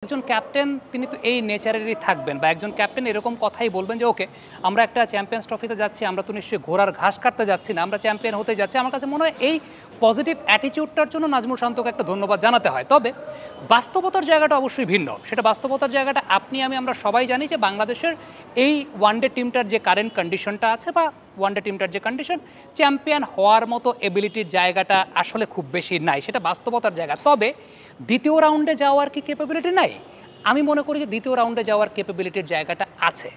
একজন ক্যাপ্টেন তিনি তো এই নেচারেরই থাকবেন বা একজন ক্যাপ্টেন এরকম কথাই বলবেন যে ওকে আমরা একটা চ্যাম্পিয়ন্স ট্রফিতে যাচ্ছি, আমরা তো নিশ্চয়ই ঘোড়ার ঘাস কাটতে যাচ্ছি না, আমরা চ্যাম্পিয়ন হতে যাচ্ছি। আমার কাছে মনে হয় এই পজিটিভ অ্যাটিটিউডটার জন্য নাজমুল শান্তকে একটা ধন্যবাদ জানাতে হয়। তবে বাস্তবতার জায়গাটা অবশ্যই ভিন্ন। সেটা বাস্তবতার জায়গাটা আপনি আমরা সবাই জানি যে বাংলাদেশের এই ওয়ানডে টিমটার যে কারেন্ট কন্ডিশনটা আছে বা ওয়ানডে টিমটার যে কন্ডিশন, চ্যাম্পিয়ন হওয়ার মতো এবিলিটির জায়গাটা আসলে খুব বেশি নাই, সেটা বাস্তবতার জায়গা। তবে দ্বিতীয় রাউন্ডে যাওয়ার কি ক্যাপাবিলিটি নাই? আমি মনে করি যে দ্বিতীয় রাউন্ডে যাওয়ার ক্যাপাবিলিটির জায়গাটা আছে,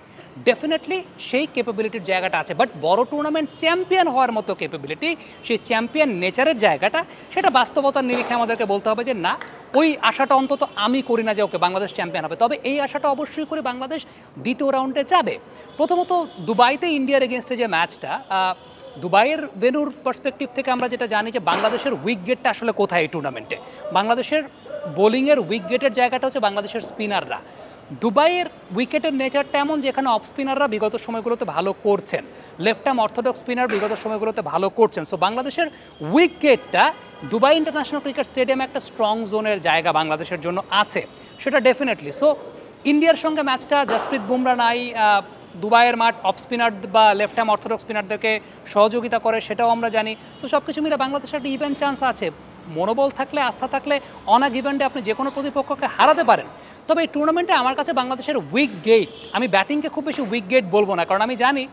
ডেফিনেটলি সেই ক্যাপাবিলিটির জায়গাটা আছে। বাট বড় টুর্নামেন্ট চ্যাম্পিয়ন হওয়ার মতো ক্যাপাবিলিটি, সেই চ্যাম্পিয়ন নেচারের জায়গাটা, সেটা বাস্তবতার নিরিখে আমাদেরকে বলতে হবে যে না, ওই আশাটা অন্তত আমি করি না যে ওকে বাংলাদেশ চ্যাম্পিয়ন হবে। তবে এই আশাটা অবশ্যই করে বাংলাদেশ দ্বিতীয় রাউন্ডে যাবে। প্রথমত দুবাইতে ইন্ডিয়ার এগেনস্টে যে ম্যাচটা, দুবাইয়ের ভেন্যুর পার্সপেক্টিভ থেকে আমরা যেটা জানি যে বাংলাদেশের উইক গেটটা আসলে কোথায় এই টুর্নামেন্টে। বাংলাদেশের বোলিংয়ের উইক গেটের জায়গাটা হচ্ছে বাংলাদেশের স্পিনাররা। দুবাইয়ের উইকেটের নেচারটা এমন যেখানে অফ স্পিনাররা বিগত সময়গুলোতে ভালো করছেন, লেফট আর্ম অর্থোডক্স স্পিনার বিগত সময়গুলোতে ভালো করছেন। সো বাংলাদেশের উইক গেটটা দুবাই ইন্টারন্যাশনাল ক্রিকেট স্টেডিয়ামে একটা স্ট্রং জোনের জায়গা বাংলাদেশের জন্য আছে, সেটা ডেফিনেটলি। সো ইন্ডিয়ার সঙ্গে ম্যাচটা জসপ্রীত বুমরা নাই, দুবাইয়ের মাঠ অফ স্পিনার বা লেফট আর্ম অর্থোডক্স স্পিনারদেরকে সহযোগিতা করে, সেটাও আমরা জানি। সো সব কিছু মিলে বাংলাদেশের একটা ইভেন্ট চান্স আছে। মনোবল থাকলে, আস্থা থাকলে অনেক ইভেন্টে আপনি যে কোনো প্রতিপক্ষকে হারাতে পারেন। তবে এই টুর্নামেন্টে আমার কাছে বাংলাদেশের উইক গেট, আমি ব্যাটিংকে খুব বেশি উইক গেট বলবো না, কারণ আমি জানি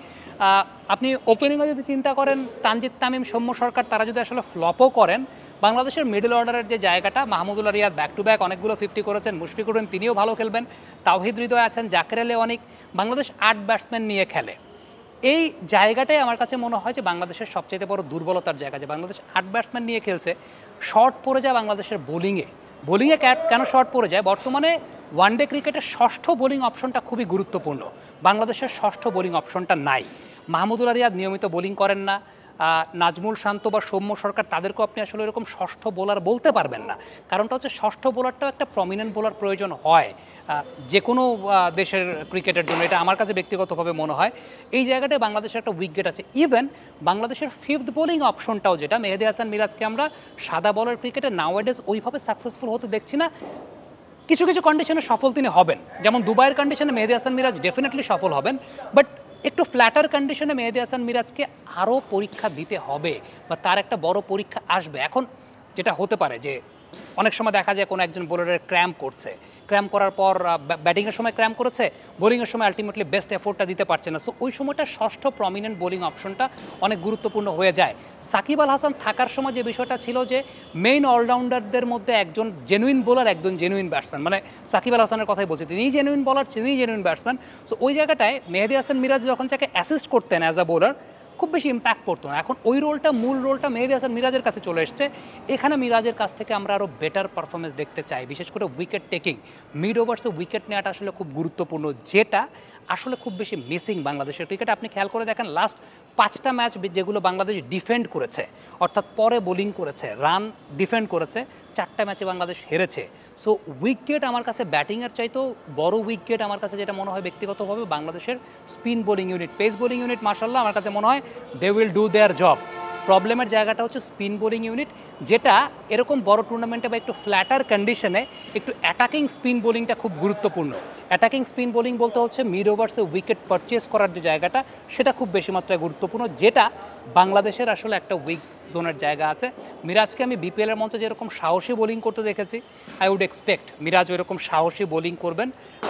আপনি ওপেনিংয়ে যদি চিন্তা করেন তানজিদ তামিম, সৌম্য সরকার, তারা যদি আসলে ফ্লপও করেন, বাংলাদেশের মিডল অর্ডারের যে জায়গাটা, Mahmudullah Riyad back to back অনেকগুলো 50 করেছেন, মুশফিকুর রহিম তিনিও ভালো খেলবেন, তাওহিদ হৃদয় আছেন, জাকের আলী অনেক, বাংলাদেশ 8 ব্যাটসম্যান নিয়ে খেলে। এই জায়গাটাই আমার কাছে মনে হয় যে বাংলাদেশের সবচেয়ে বড় দুর্বলতার জায়গা, যে বাংলাদেশ 8 ব্যাটসম্যান নিয়ে খেলছে, শর্ট পড়ে যায় বাংলাদেশের বোলিংয়ে কেন শর্ট পড়ে যায়? বর্তমানে ওয়ানডে ক্রিকেটের ষষ্ঠ বোলিং অপশনটা খুবই গুরুত্বপূর্ণ, বাংলাদেশের ষষ্ঠ বোলিং অপশনটা নাই। মাহমুদুল্লাহ রিয়াদ নিয়মিত বোলিং করেন না, নাজমুল শান্ত বা সৌম্য সরকার, তাদেরকেও আপনি আসলে এরকম ষষ্ঠ বোলার বলতে পারবেন না। কারণটা হচ্ছে ষষ্ঠ বোলারটাও একটা প্রমিনেন্ট বোলার প্রয়োজন হয় যে কোনো দেশের ক্রিকেটের জন্য, এটা আমার কাছে ব্যক্তিগতভাবে মনে হয়। এই জায়গাটায় বাংলাদেশের একটা উইকেট আছে। ইভেন বাংলাদেশের ফিফথ বোলিং অপশনটাও, যেটা মেহেদী হাসান মিরাজকে আমরা সাদা বলের ক্রিকেটে নাওয়াডেজ ওইভাবে সাকসেসফুল হতে দেখছি না। কিছু কিছু কন্ডিশনে সফল তিনি হবেন, যেমন দুবাইয়ের কন্ডিশনে মেহেদী হাসান মিরাজ ডেফিনেটলি সফল হবেন, বাট একটু ফ্ল্যাটার কন্ডিশনে মেহেদী হাসান মিরাজকে আরও পরীক্ষা দিতে হবে বা তার একটা বড় পরীক্ষা আসবে। এখন যেটা হতে পারে যে অনেক সময় দেখা যায় কোনো একজন বোলারের ক্র্যাম্প করছে, ক্র্যাম্প করার পর ব্যাটিংয়ের সময় ক্র্যাম্প করেছে, বোলিংয়ের সময় আলটিমেটলি বেস্ট এফোর্টটা দিতে পারছে না। সো ওই সময়টা ষষ্ঠ প্রমিনেন্ট বোলিং অপশনটা অনেক গুরুত্বপূর্ণ হয়ে যায়। সাকিব আল হাসান থাকার সময় যে বিষয়টা ছিল যে মেইন অলরাউন্ডারদের মধ্যে একজন জেনুইন বোলার, একজন জেনুইন ব্যাটসম্যান, মানে সাকিব আল হাসানের কথাই বলছি, তিনিই জেনুইন বোলার, তিনিই জেনুইন ব্যাটসম্যান। সো ওই জায়গাটায় মেহেদী হাসান মিরাজ যখন তাকে অ্যাসিস্ট করতেন অ্যাজ আ বোলার, খুব বেশি ইম্প্যাক্ট পড়তো না। এখন ওই রোলটা, মূল রোলটা মেহেদী হাসান মিরাজের কাছে চলে এসছে। এখানে মিরাজের কাছ থেকে আমরা আরও বেটার পারফরমেন্স দেখতে চাই, বিশেষ করে উইকেট টেকিং, মিড ওভার্সে উইকেট নেওয়াটা আসলে খুব গুরুত্বপূর্ণ, যেটা আসলে খুব বেশি মিসিং বাংলাদেশের ক্রিকেটে। আপনি খেয়াল করে দেখেন লাস্ট 5টা ম্যাচ যেগুলো বাংলাদেশ ডিফেন্ড করেছে, অর্থাৎ পরে বোলিং করেছে, রান ডিফেন্ড করেছে, 4টা ম্যাচে বাংলাদেশ হেরেছে। সো উইকেট আমার কাছে ব্যাটিংয়ের চাইতেও বড় উইকেট আমার কাছে যেটা মনে হয় ব্যক্তিগতভাবে বাংলাদেশের spin bowling unit. Pace bowling unit মাশাআল্লাহ আমার কাছে মনে হয় they will do their job. প্রবলেমের জায়গাটা হচ্ছে স্পিন বোলিং ইউনিট, যেটা এরকম বড় টুর্নামেন্টে বা একটু ফ্ল্যাটার কন্ডিশনে একটু অ্যাটাকিং স্পিন বোলিংটা খুব গুরুত্বপূর্ণ। অ্যাটাকিং স্পিন বোলিং বলতে হচ্ছে মিড ওভার্সে উইকেট পারচেস করার যে জায়গাটা, সেটা খুব বেশি মাত্রায় গুরুত্বপূর্ণ, যেটা বাংলাদেশের আসলে একটা উইক জোনের জায়গা আছে। মিরাজকে আমি বিপিএলের মঞ্চে যেরকম সাহসী বোলিং করতে দেখেছি, আই উড এক্সপেক্ট মিরাজ ওইরকম সাহসী বোলিং করবেন,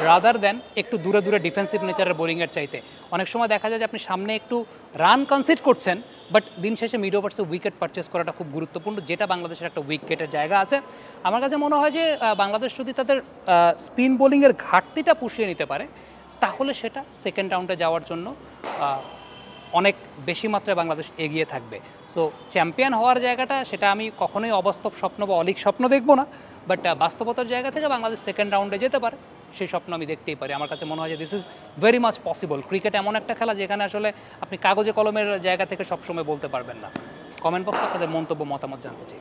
রাদার দেন একটু দূরে দূরে ডিফেন্সিভ নেচারের বোলিংয়ের চাইতে। অনেক সময় দেখা যায় যে আপনি সামনে একটু রান কনসিড করছেন, বাট দিন শেষে মিড ওভার্সে উইকেট পারচেস করাটা খুব গুরুত্বপূর্ণ, যেটা বাংলাদেশের একটা উইকেটের জায়গা আছে। আমার কাছে মনে হয় যে বাংলাদেশ যদি তাদের স্পিন বোলিংয়ের ঘাটতিটা পুষিয়ে নিতে পারে, তাহলে সেটা সেকেন্ড রাউন্ডে যাওয়ার জন্য অনেক বেশি মাত্রায় বাংলাদেশ এগিয়ে থাকবে। সো চ্যাম্পিয়ন হওয়ার জায়গাটা, সেটা আমি কখনোই অবাস্তব স্বপ্ন বা অলীক স্বপ্ন দেখবো না, বাট বাস্তবতার জায়গা থেকে বাংলাদেশ সেকেন্ড রাউন্ডে যেতে পারে, সেই স্বপ্ন আমি দেখতেই পারি। আমার কাছে মনে হয় যে this is very much possible. Cricket এমন একটা খেলা যেখানে আসলে আপনি কাগজে কলমের জায়গা থেকে সবসময় বলতে পারবেন না। কমেন্ট বক্সে আপনাদের মন্তব্য, মতামত জানতে চাই।